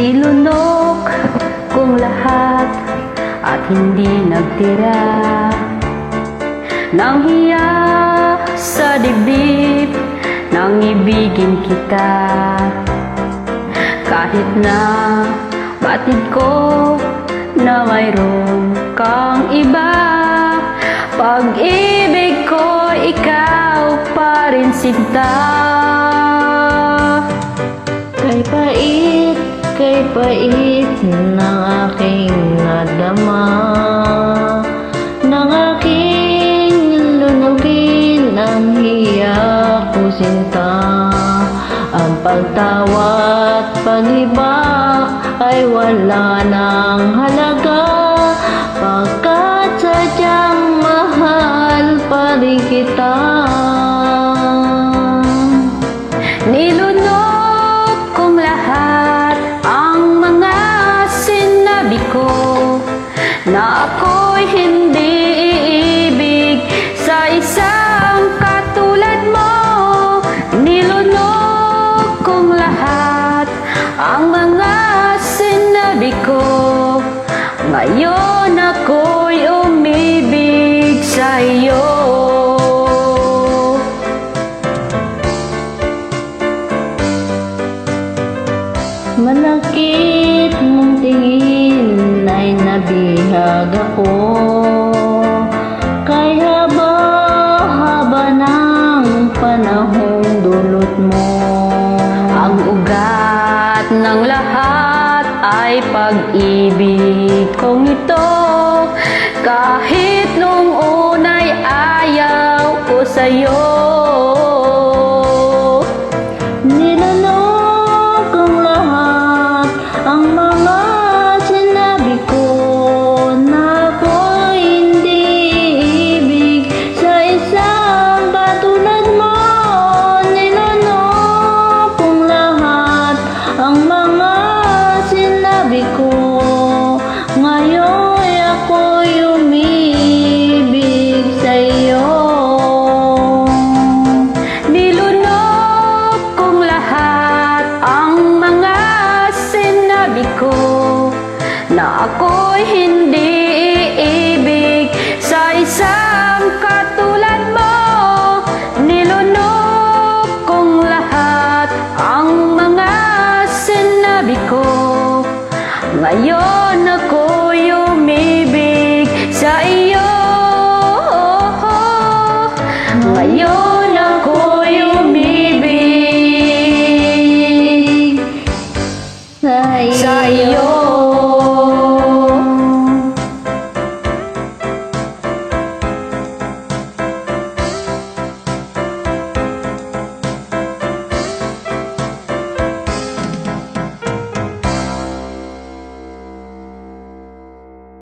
Nilunok kong lahat at hindi nagtira ng hiya sa dibdib nang ibigin kita. Kahit na batid ko na mayroon kang iba, pag-ibig ko ikaw pa rin sinta. Kay pait ng aking nadama, ng aking lunugin ang hiya ko sinta. Ang pagtawa't pag-iba ay wala ng halaga, pagkat sadyang mahal pa rin kita. Nilunok kong lahat ang mga sinabi ko, na ako'y hindi iibig sa isang katulad mo. Nilunok kong lahat ang mga sinabi ko, ngayon ako'y umibig sa iyo. Malakit mong tingin ay nabihag ako, kay haba-haba ng panahong dulot mo. Ang ugat ng lahat ay pag-ibig kong ito, kahit nung unay ayaw ko sa'yo. Ang mga sinabi ko na ako'y hindi ibig sa isang katulad mo. Nilunok kong lahat ang mga sinabi ko, ngayon ako'y umibig sa iyo. Nilunok kong lahat ang mga sinabi ko, na ako'y hindi iibig sa isang katulad mo. Nilunok kong lahat ang mga sinabi ko, ngayon ako'y umibig sa iyo. Ngayon ako'y umibig sa iyo.